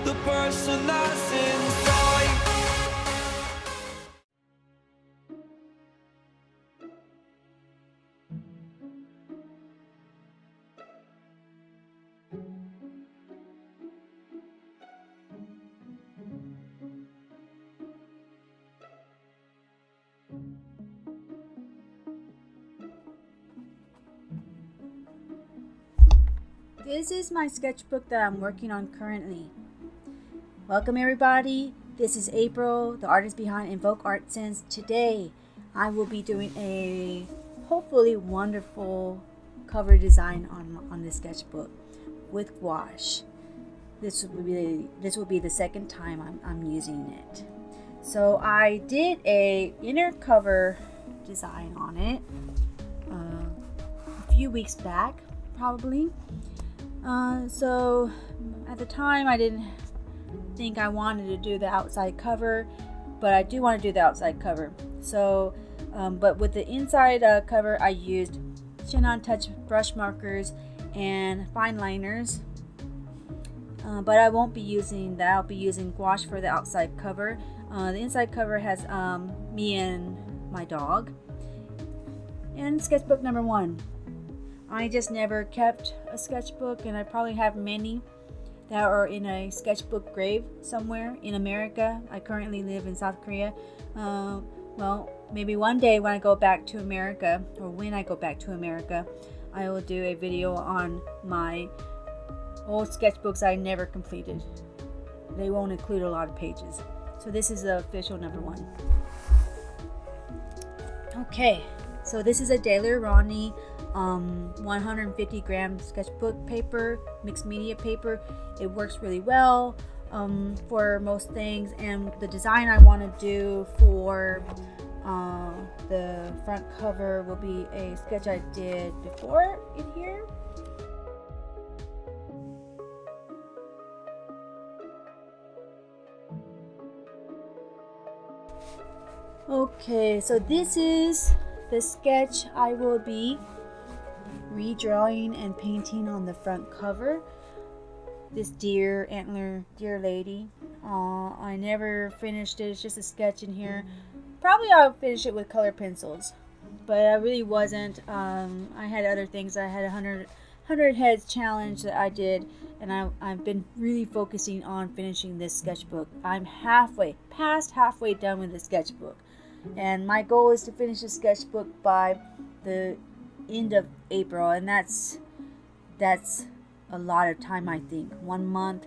the person that's inside. This is my sketchbook that I'm working on currently. Welcome everybody. This is April, the artist behind InvokeArtSense. Today I will be doing a hopefully wonderful cover design on this sketchbook with gouache. This will be the second time I'm using it. So I did a inner cover design on it a few weeks back probably. So at the time I didn't think I wanted to do the outside cover, but I do want to do the outside cover. So but with the inside cover I used Shin-On Touch brush markers and fine liners, but I won't be using that. I'll be using gouache for the outside cover. The inside cover has me and my dog. And sketchbook number 1. I just never kept a sketchbook, and I probably have many that are in a sketchbook grave somewhere in America. I currently live in South Korea. Well, maybe one day when I go back to America, or when I go back to America, I will do a video on my old sketchbooks I never completed. They won't include a lot of pages. So this is the official number 1. Okay, so this is a daily Rowney 150 gram sketchbook paper, mixed media paper. It works really well for most things, and the design I want to do for the front cover will be a sketch I did before in here. Okay, so this is the sketch I will be redrawing and painting on the front cover. This deer antler deer lady. I never finished it. It's just a sketch in here. Probably I'll finish it with color pencils, but I really wasn't. I had other things. I had a 100 heads challenge that I did, and I've been really focusing on finishing this sketchbook. I'm past halfway done with the sketchbook, and my goal is to finish the sketchbook by the end of April, and that's a lot of time. I think 1 month,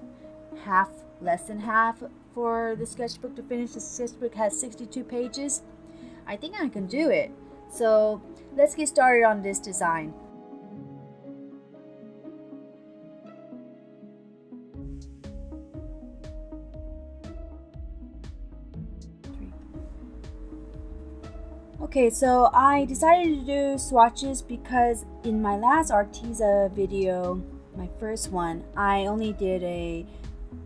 less than half for the sketchbook to finish. The sketchbook has 62 pages. I think I can do it. So let's get started on this design. Okay, so I decided to do swatches because in my last Arteza video, my first one, I only did a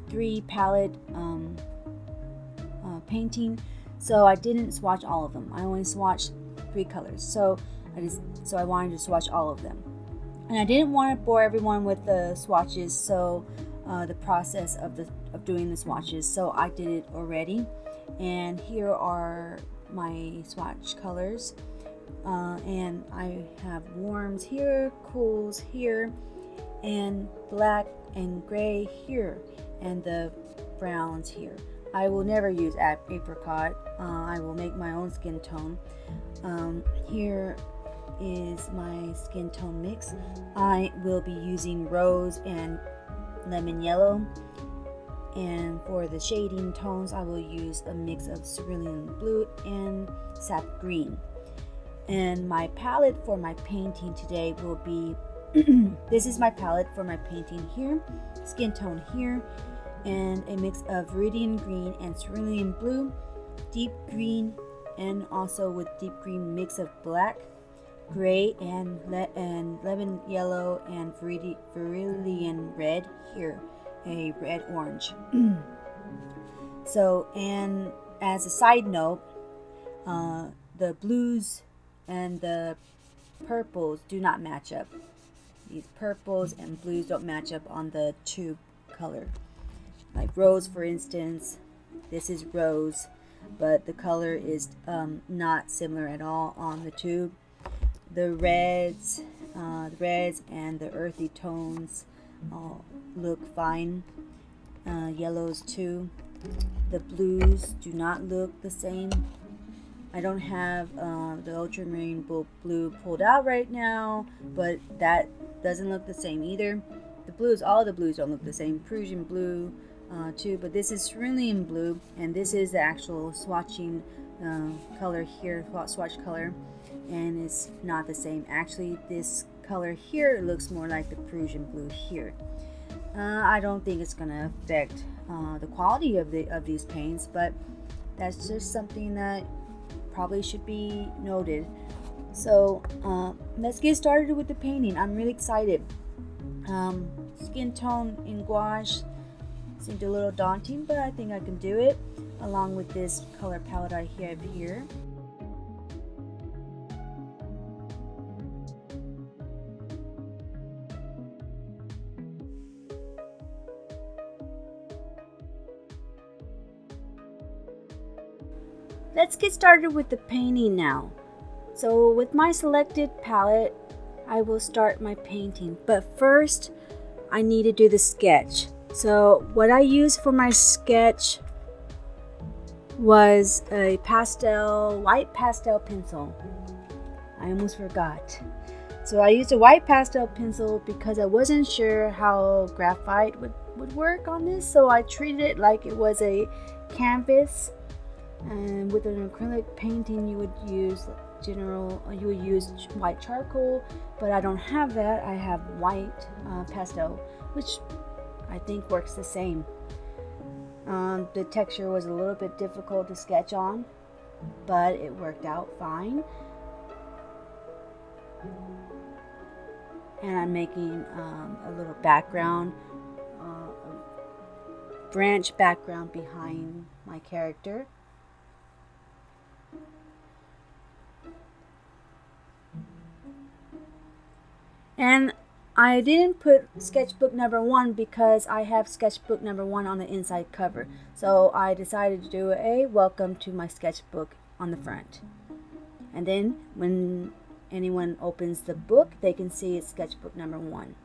3 palette painting, so I didn't swatch all of them. I only swatched 3 colors, so I wanted to swatch all of them, and I didn't want to bore everyone with the swatches. So the process of doing the swatches, so I did it already, and here are my swatch colors, and I have warms here, cools here, and black and gray here, and the browns here. I will never use apricot. I will make my own skin tone. Here is my skin tone mix. I will be using rose and lemon yellow, and for the shading tones I will use a mix of cerulean blue and sap green. And my palette for my painting today will be this is my palette for my painting here, skin tone here, and a mix of viridian green and cerulean blue, deep green, and also with deep green mix of black, gray, and lemon yellow, and viridian red here, a red orange. So, and as a side note, the blues and the purples do not match up. These purples and blues don't match up on the tube color. Like rose, for instance. This is rose, but the color is not similar at all on the tube. The reds and the earthy tones all look fine. Yellows too. The blues do not look the same. I don't have the ultramarine blue pulled out right now, but that doesn't look the same either. The blues, all the blues don't look the same. Prussian blue too, but this is cerulean blue, and this is the actual swatching color here, swatch color, and it's not the same. Actually, this color here looks more like the Prussian blue here. I don't think it's gonna affect the quality of these paints, but that's just something that probably should be noted. So let's get started with the painting. I'm really excited. Skin tone in gouache seemed a little daunting, but I think I can do it, along with this color palette I have here. Let's get started with the painting now. So with my selected palette, I will start my painting. But first, I need to do the sketch. So what I used for my sketch was a white pastel pencil. I almost forgot. So I used a white pastel pencil because I wasn't sure how graphite would work on this. So I treated it like it was a canvas. And with an acrylic painting, you would use white charcoal, but I don't have that. I have white pastel, which I think works the same. The texture was a little bit difficult to sketch on, but it worked out fine. And I'm making a little background, a branch background behind my character. And I didn't put sketchbook number 1 because I have sketchbook number 1 on the inside cover. So I decided to do a welcome to my sketchbook on the front. And then when anyone opens the book, they can see it's sketchbook number 1.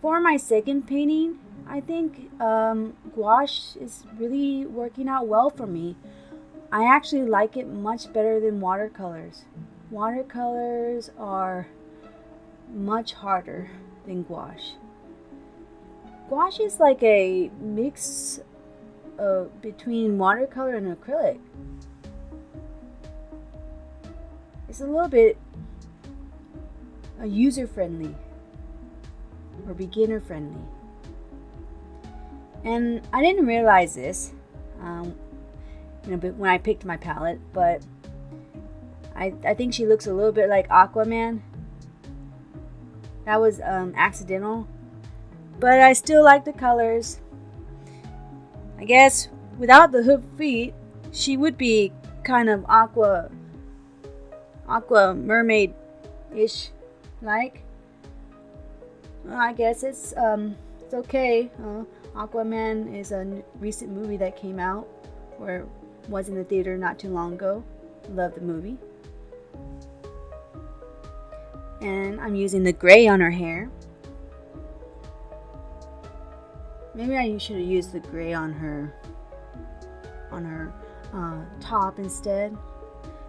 For my second painting, I think gouache is really working out well for me. I actually like it much better than watercolors. Watercolors are much harder than gouache. Gouache is like a mix between watercolor and acrylic. It's a little bit user-friendly or beginner-friendly. And I didn't realize this when I picked my palette, but I think she looks a little bit like Aquaman. That was accidental, but I still like the colors. I guess without the hook feet, she would be kind of aqua mermaid-ish like. Well, I guess it's okay. Aquaman is a recent movie that came out, or was in the theater not too long ago. Love the movie. And I'm using the gray on her hair. Maybe I should have used the gray on her top instead.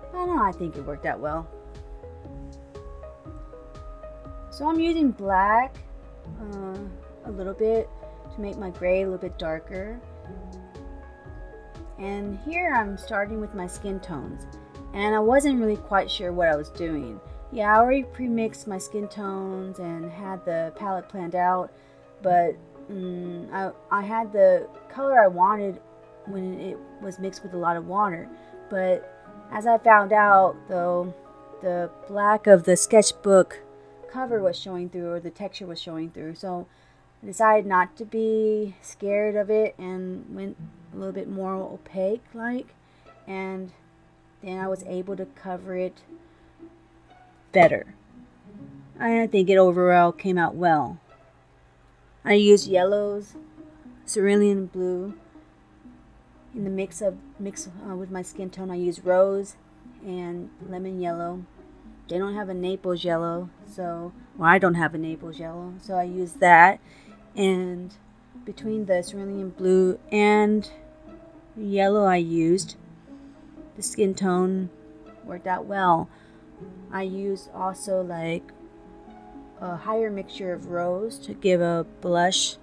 I don't know, I think it worked out well. So I'm using black a little bit to make my gray a little bit darker. And here I'm starting with my skin tones. And I wasn't really quite sure what I was doing. Yeah, I already pre-mixed my skin tones and had the palette planned out, but I had the color I wanted when it was mixed with a lot of water. But as I found out, though, the black of the sketchbook cover was showing through, or the texture was showing through, so I decided not to be scared of it and went a little bit more opaque like, and then I was able to cover it better. I think it overall came out well. I use yellows, cerulean blue. In the mix with my skin tone, I use rose and lemon yellow. They don't have a Naples yellow, so I don't have a Naples yellow, so I use that. And between the cerulean blue and yellow I used, the skin tone worked out well. I used also like a higher mixture of rose to give a blush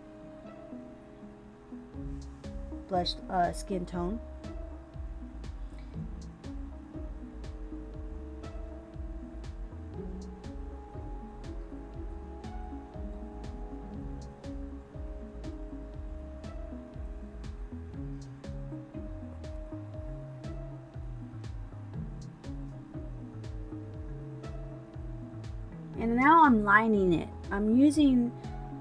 skin tone. And now I'm lining it. I'm using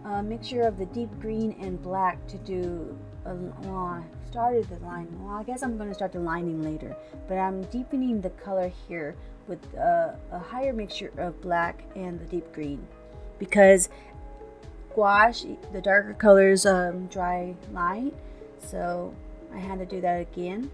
a mixture of the deep green and black to do I started the line. Well, I guess I'm going to start the lining later, but I'm deepening the color here with a higher mixture of black and the deep green, because gouache, the darker colors dry light, so I had to do that again.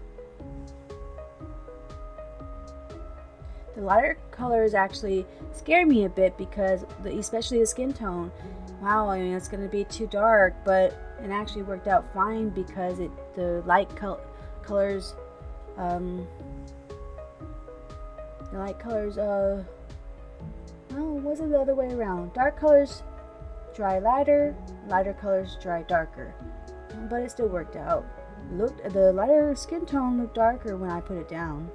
The lighter colors actually scared me a bit because, especially the skin tone, wow, I mean, it's going to be too dark, but it actually worked out fine because the light colors, well, it wasn't the other way around. Dark colors dry lighter, lighter colors dry darker, but it still worked out. The lighter skin tone looked darker when I put it down.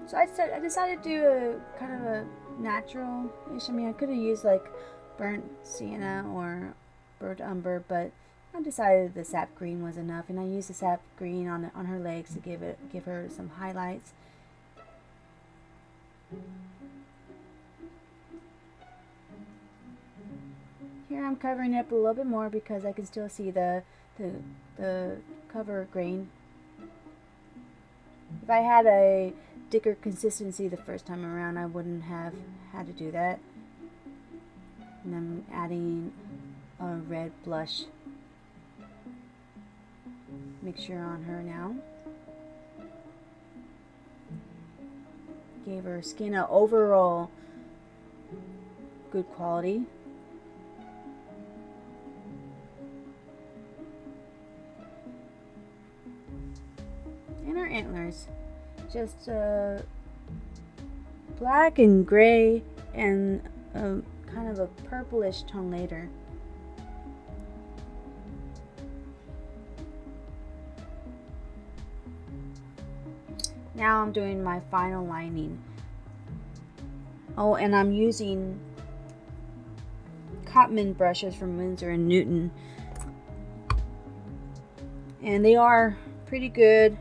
So I decided to do a kind of a natural-ish. I mean, I could have used like burnt sienna or burnt umber, but I decided the sap green was enough, and I used the sap green on her legs to give her some highlights. Here I'm covering it up a little bit more because I can still see the cover grain. If I had a thicker consistency the first time around, I wouldn't have had to do that. And I'm adding a red blush mixture on her now. Gave her skin an overall good quality. And her antlers, just black and gray and kind of a purplish tone later. Now I'm doing my final lining. Oh, and I'm using Cotman brushes from Winsor&Newton, and they are pretty good.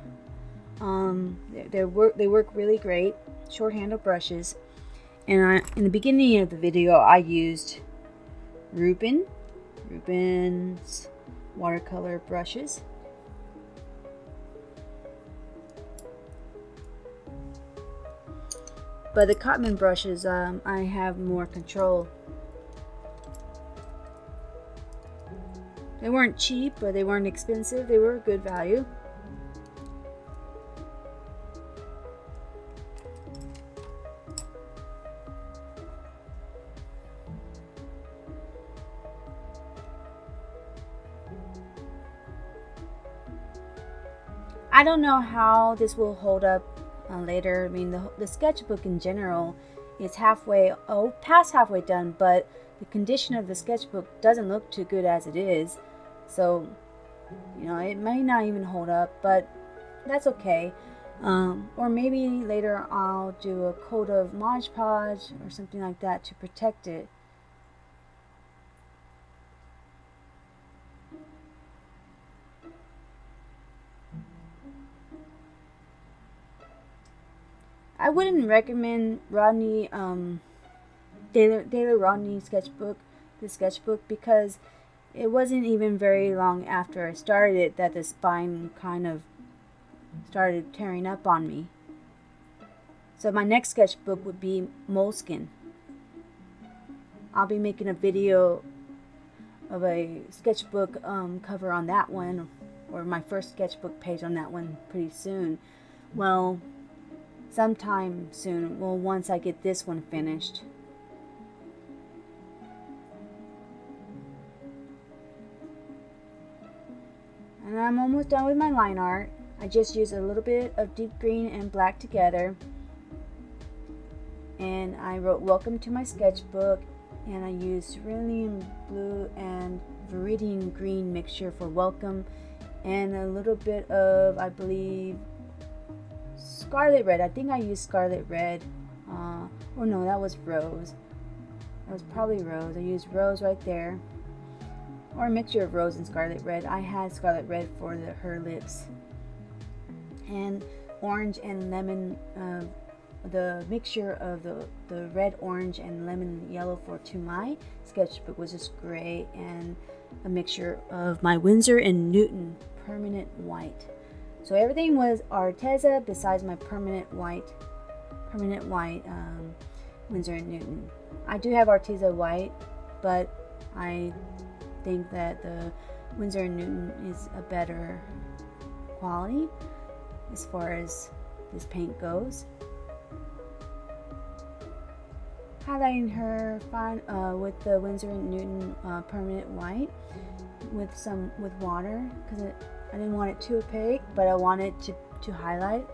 They work really great. Short handle brushes. And in the beginning of the video, I used Rubens Watercolor brushes. But the Cotman brushes, I have more control. They weren't cheap, but they weren't expensive. They were good value. I don't know how this will hold up later. I mean, the sketchbook in general is past halfway done, but the condition of the sketchbook doesn't look too good as it is. So, it may not even hold up, but that's okay. Or maybe later I'll do a coat of Mod Podge or something like that to protect it. I wouldn't recommend Rowney, Daler Rowney the sketchbook, because it wasn't even very long after I started it that the spine kind of started tearing up on me. So my next sketchbook would be moleskin. I'll be making a video of a sketchbook cover on that one, or my first sketchbook page on that one pretty soon. Well, sometime soon. Well, once I get this one finished. And I'm almost done with my line art. I just use a little bit of deep green and black together. And I wrote welcome to my sketchbook, and I used cerulean blue and viridian green mixture for welcome, and a little bit of, I believe, scarlet red. I think I used scarlet red. Oh no, that was rose. That was probably rose. I used rose right there, or a mixture of rose and scarlet red. I had scarlet red for her lips, and orange and lemon. The mixture of the red, orange, and lemon yellow to my sketchbook was just great, and a mixture of my Winsor&Newton Permanent White. So everything was Arteza besides my Permanent White Winsor&Newton. I do have Arteza White, but I think that the Winsor&Newton is a better quality as far as this paint goes. Highlighting her fine with the Winsor&Newton Permanent White with water, because I didn't want it too opaque, but I wanted to highlight.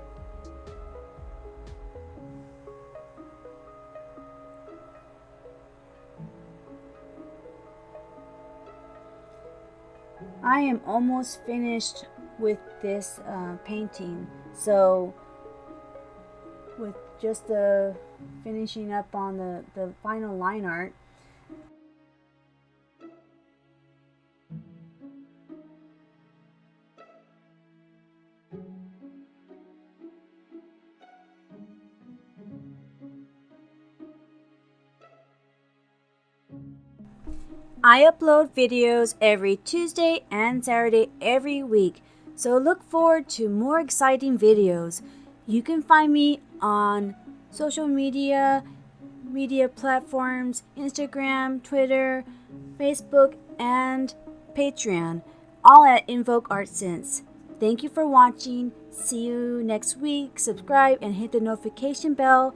I am almost finished with this painting, so with just the finishing up on the final line art. I upload videos every Tuesday and Saturday every week, so look forward to more exciting videos. You can find me on social media platforms, Instagram, Twitter, Facebook, and Patreon, all at InvokeArtSense. Thank you for watching. See you next week. Subscribe and hit the notification bell